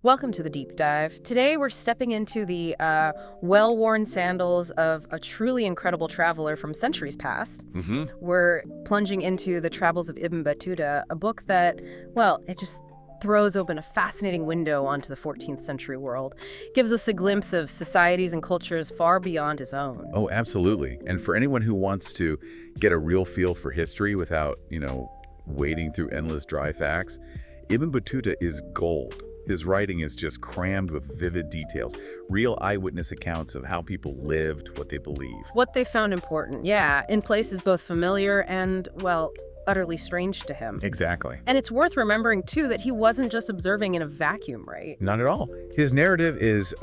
Welcome to the deep dive. Today we're stepping into the well-worn sandals of a truly incredible traveler from centuries past. We're plunging into the Travels of Ibn Battuta, a book that, well, it just throws open a fascinating window onto the 14th century world, gives us a glimpse of societies and cultures far beyond his own. Oh, absolutely. And for anyone who wants to get a real feel for history without, wading through endless dry facts, Ibn Battuta is gold. His writing is just crammed with vivid details, real eyewitness accounts of how people lived, what they believed. What they found important, yeah, in places both familiar and, well, utterly strange to him. Exactly. And it's worth remembering, too, that he wasn't just observing in a vacuum, right? Not at all. His narrative is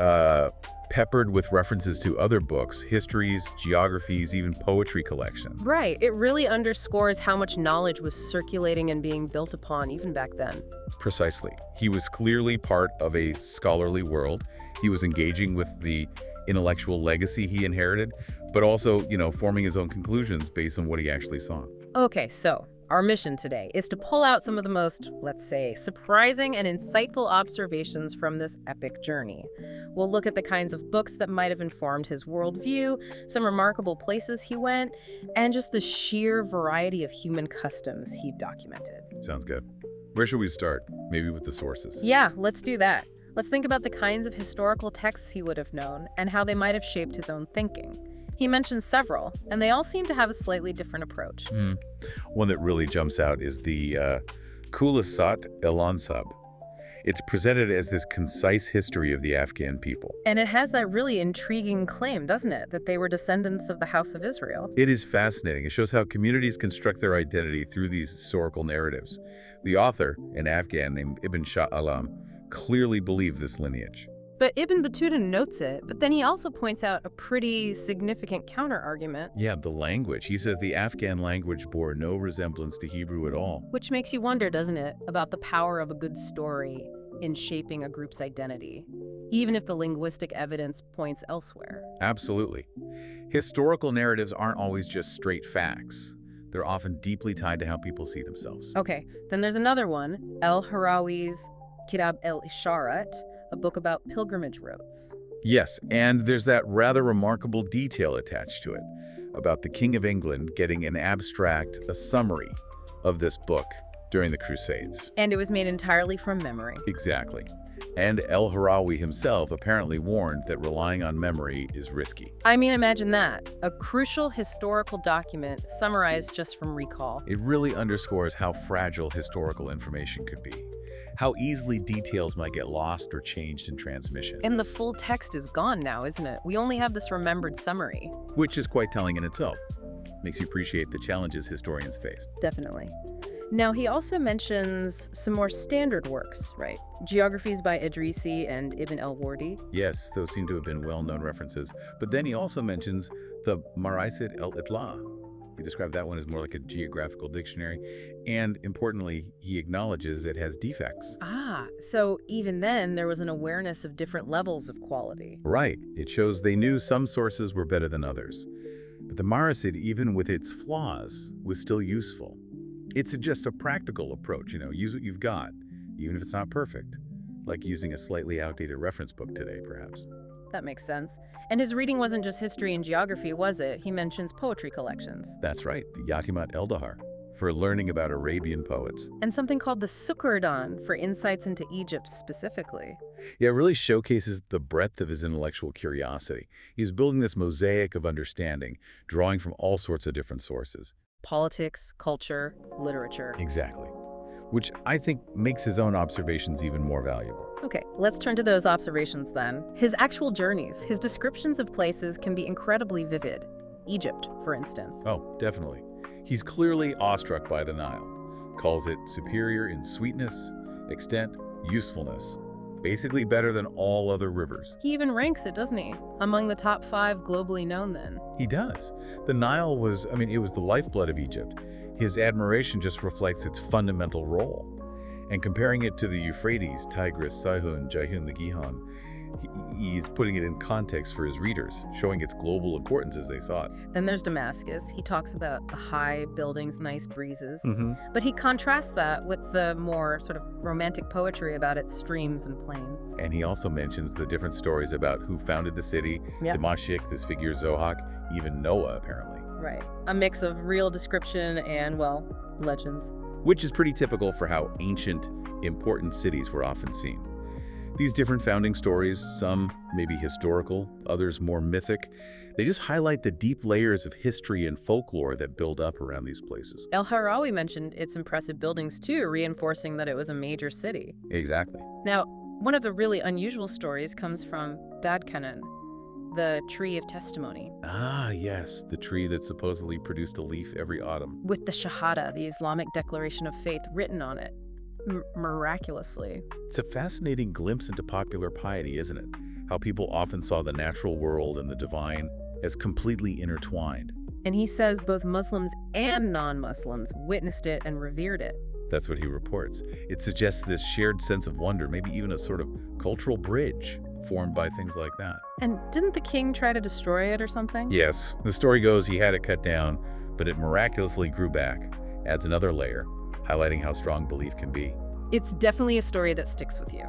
peppered with references to other books, histories, geographies, even poetry collections. Right. It really underscores how much knowledge was circulating and being built upon even back then. Precisely. He was clearly part of a scholarly world. He was engaging with the intellectual legacy he inherited, but also, forming his own conclusions based on what he actually saw. Okay, so our mission today is to pull out some of the most, let's say, surprising and insightful observations from this epic journey. We'll look at the kinds of books that might have informed his worldview, some remarkable places he went, and just the sheer variety of human customs he documented. Sounds good. Where should we start? Maybe with the sources. Yeah, let's do that. Let's think about the kinds of historical texts he would have known and how they might have shaped his own thinking. He mentions several, and they all seem to have a slightly different approach. One that really jumps out is the Khulasat el-Ansab. It's presented as this concise history of the Afghan people. And it has that really intriguing claim, doesn't it, that they were descendants of the House of Israel. It is fascinating. It shows how communities construct their identity through these historical narratives. The author, an Afghan named Ibn Shah Alam, clearly believed this lineage. But Ibn Battuta notes it, but then he also points out a pretty significant counter-argument. Yeah, the language. He says the Afghan language bore no resemblance to Hebrew at all. Which makes you wonder, doesn't it, about the power of a good story in shaping a group's identity, even if the linguistic evidence points elsewhere. Absolutely. Historical narratives aren't always just straight facts. They're often deeply tied to how people see themselves. Okay, then there's another one, El-Harawi's Kitab el-Isharat, a book about pilgrimage routes. Yes, and there's that rather remarkable detail attached to it about the King of England getting an abstract, a summary of this book during the Crusades. And it was made entirely from memory. Exactly. And El-Harawi himself apparently warned that relying on memory is risky. I mean, imagine that. A crucial historical document summarized just from recall. It really underscores how fragile historical information could be, how easily details might get lost or changed in transmission. And the full text is gone now, isn't it? We only have this remembered summary. Which is quite telling in itself. Makes you appreciate the challenges historians face. Definitely. Now, he also mentions some more standard works, right? Geographies by Idrisi and Ibn el-Wardi. Yes, those seem to have been well-known references. But then he also mentions the Maraisid el-Itla. He described that one as more like a geographical dictionary. And importantly, he acknowledges it has defects. Ah, so even then, there was an awareness of different levels of quality. Right. It shows they knew some sources were better than others. But the Maraisid, even with its flaws, was still useful. It's just a practical approach, use what you've got, even if it's not perfect. Like using a slightly outdated reference book today, perhaps. That makes sense. And his reading wasn't just history and geography, was it? He mentions poetry collections. That's right, the Yatimat el-Dahar, for learning about Arabian poets. And something called the Sukardan for insights into Egypt specifically. Yeah, it really showcases the breadth of his intellectual curiosity. He's building this mosaic of understanding, drawing from all sorts of different sources. Politics, culture, literature. Exactly. Which I think makes his own observations even more valuable. Okay, let's turn to those observations then. His actual journeys, his descriptions of places can be incredibly vivid. Egypt, for instance. Oh, definitely. He's clearly awestruck by the Nile, calls it superior in sweetness, extent, usefulness, basically better than all other rivers. He even ranks it, doesn't he? Among the top 5 globally known then. He does. The Nile was, it was the lifeblood of Egypt. His admiration just reflects its fundamental role. And comparing it to the Euphrates, Tigris, Sihon, Jayhun, the Gihon, He's putting it in context for his readers, showing its global importance as they saw it. Then there's Damascus. He talks about the high buildings, nice breezes. Mm-hmm. But he contrasts that with the more sort of romantic poetry about its streams and plains. And he also mentions the different stories about who founded the city, Damashik, this figure Zohak, even Noah, apparently. Right. A mix of real description and, well, legends. Which is pretty typical for how ancient, important cities were often seen. These different founding stories, some maybe historical, others more mythic, they just highlight the deep layers of history and folklore that build up around these places. El-Harawi mentioned its impressive buildings too, reinforcing that it was a major city. Exactly. Now, one of the really unusual stories comes from Dadkanan, the tree of testimony. Ah, yes, the tree that supposedly produced a leaf every autumn. With the Shahada, the Islamic declaration of faith, written on it. Miraculously. It's a fascinating glimpse into popular piety, isn't it? How people often saw the natural world and the divine as completely intertwined. And he says both Muslims and non-Muslims witnessed it and revered it. That's what he reports. It suggests this shared sense of wonder, maybe even a sort of cultural bridge formed by things like that. And didn't the king try to destroy it or something? Yes. The story goes he had it cut down, but it miraculously grew back. Adds another layer, highlighting how strong belief can be. It's definitely a story that sticks with you.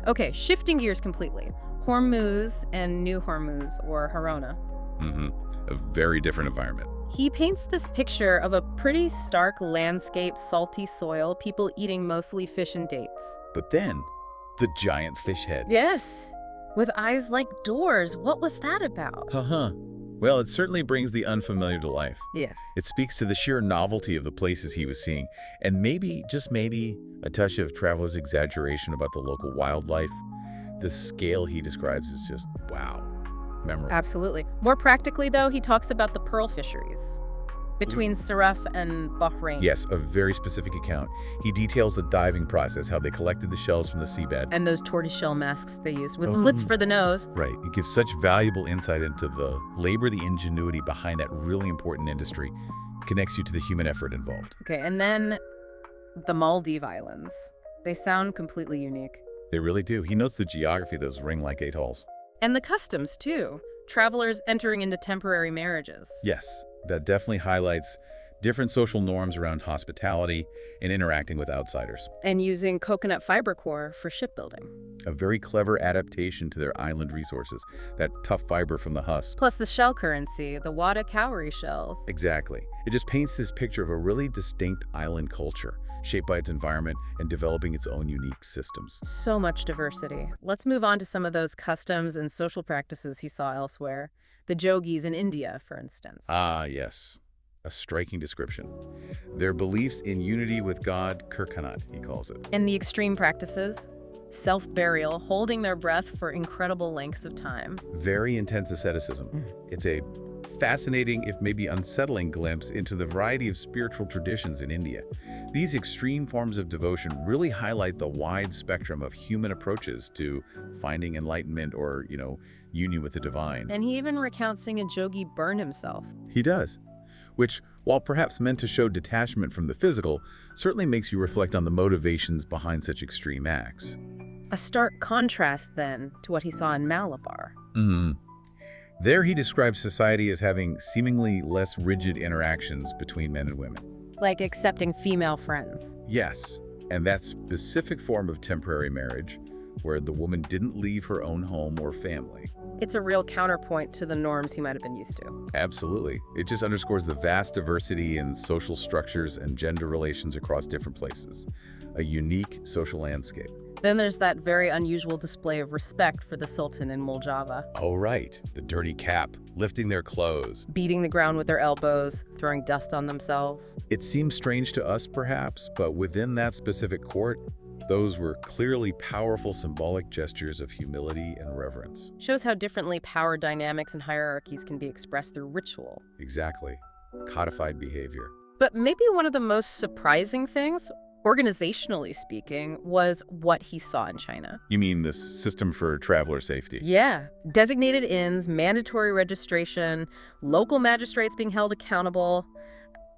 Okay, shifting gears completely. Hormuz and New Hormuz, or Harona. A very different environment. He paints this picture of a pretty stark landscape, salty soil, people eating mostly fish and dates. But then, the giant fish head. Yes, with eyes like doors. What was that about? Well, it certainly brings the unfamiliar to life. Yeah. It speaks to the sheer novelty of the places he was seeing, and maybe, just maybe, a touch of traveler's exaggeration about the local wildlife. The scale he describes is just, wow, memorable. Absolutely. More practically, though, he talks about the pearl fisheries between Saraf and Bahrain. Yes, a very specific account. He details the diving process, how they collected the shells from the seabed. And those tortoiseshell masks they used with slits for the nose. Right. It gives such valuable insight into the labor, the ingenuity behind that really important industry. Connects you to the human effort involved. Okay, and then the Maldive Islands. They sound completely unique. They really do. He notes the geography of those ring-like atolls. And the customs, too. Travelers entering into temporary marriages. Yes, that definitely highlights different social norms around hospitality and interacting with outsiders. And using coconut fiber core for shipbuilding. A very clever adaptation to their island resources, that tough fiber from the husk. Plus the shell currency, the wada cowrie shells. Exactly. It just paints this picture of a really distinct island culture, shaped by its environment and developing its own unique systems. So much diversity. Let's move on to some of those customs and social practices he saw elsewhere. The Jogees in India, for instance. Ah, yes. A striking description. Their beliefs in unity with God, Kirkanat, he calls it. And the extreme practices, self-burial, holding their breath for incredible lengths of time. Very intense asceticism. It's a fascinating, if maybe unsettling, glimpse into the variety of spiritual traditions in India. These extreme forms of devotion really highlight the wide spectrum of human approaches to finding enlightenment or, union with the divine. And he even recounts seeing a Jogi burn himself. He does. Which, while perhaps meant to show detachment from the physical, certainly makes you reflect on the motivations behind such extreme acts. A stark contrast, then, to what he saw in Malabar. There he describes society as having seemingly less rigid interactions between men and women. Like accepting female friends. Yes, and that specific form of temporary marriage, where the woman didn't leave her own home or family. It's a real counterpoint to the norms he might have been used to. Absolutely. It just underscores the vast diversity in social structures and gender relations across different places. A unique social landscape. Then there's that very unusual display of respect for the Sultan in Muljava. Oh, right. The dirty cap, lifting their clothes. Beating the ground with their elbows, throwing dust on themselves. It seems strange to us, perhaps, but within that specific court, those were clearly powerful symbolic gestures of humility and reverence. Shows how differently power dynamics and hierarchies can be expressed through ritual. Exactly. Codified behavior. But maybe one of the most surprising things, organizationally speaking, was what he saw in China. You mean this system for traveler safety? Yeah. Designated inns, mandatory registration, local magistrates being held accountable.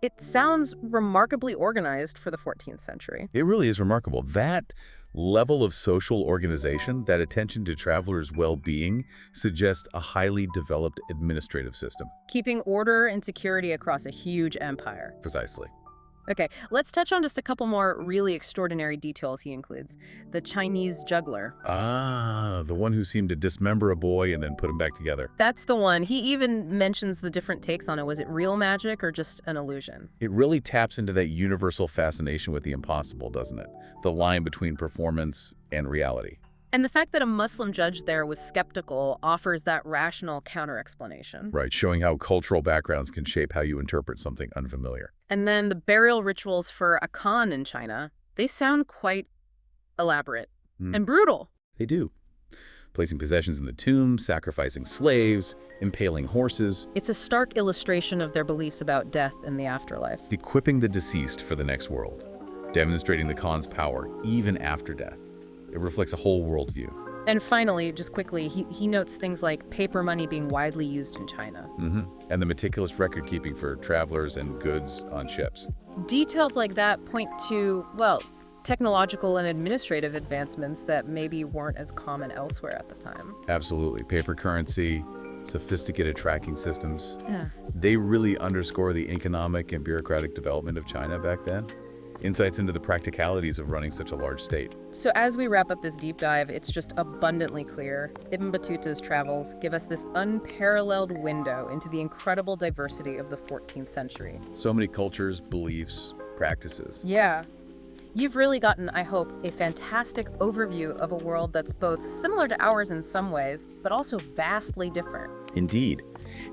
It sounds remarkably organized for the 14th century. It really is remarkable. That level of social organization, that attention to travelers' well-being, suggests a highly developed administrative system. Keeping order and security across a huge empire. Precisely. Okay, let's touch on just a couple more really extraordinary details he includes. The Chinese juggler. Ah, the one who seemed to dismember a boy and then put him back together. That's the one. He even mentions the different takes on it. Was it real magic or just an illusion? It really taps into that universal fascination with the impossible, doesn't it? The line between performance and reality. And the fact that a Muslim judge there was skeptical offers that rational counter-explanation. Right, showing how cultural backgrounds can shape how you interpret something unfamiliar. And then the burial rituals for a Khan in China, they sound quite elaborate and brutal. They do. Placing possessions in the tomb, sacrificing slaves, impaling horses. It's a stark illustration of their beliefs about death and the afterlife. Equipping the deceased for the next world, demonstrating the Khan's power even after death. It reflects a whole worldview. And finally, just quickly, he notes things like paper money being widely used in China. And the meticulous record-keeping for travelers and goods on ships. Details like that point to, well, technological and administrative advancements that maybe weren't as common elsewhere at the time. Absolutely. Paper currency, sophisticated tracking systems. Yeah. They really underscore the economic and bureaucratic development of China back then. Insights into the practicalities of running such a large state. So as we wrap up this deep dive, it's just abundantly clear Ibn Battuta's travels give us this unparalleled window into the incredible diversity of the 14th century. So many cultures, beliefs, practices. Yeah. You've really gotten, I hope, a fantastic overview of a world that's both similar to ours in some ways, but also vastly different. Indeed.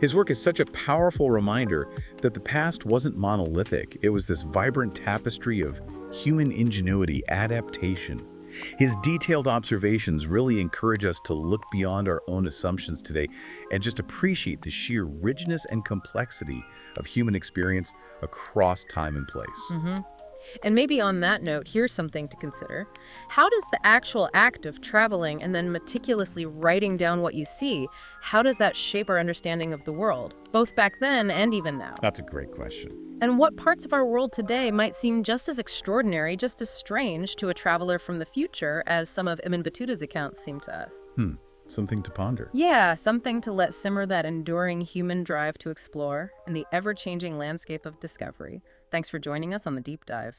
His work is such a powerful reminder that the past wasn't monolithic. It was this vibrant tapestry of human ingenuity, adaptation. His detailed observations really encourage us to look beyond our own assumptions today and just appreciate the sheer richness and complexity of human experience across time and place. And maybe on that note, here's something to consider. How does the actual act of traveling and then meticulously writing down what you see, how does that shape our understanding of the world, both back then and even now? That's a great question. And what parts of our world today might seem just as extraordinary, just as strange to a traveler from the future as some of Ibn Battuta's accounts seem to us? Something to ponder. Yeah, something to let simmer that enduring human drive to explore in the ever-changing landscape of discovery. Thanks for joining us on The Deep Dive.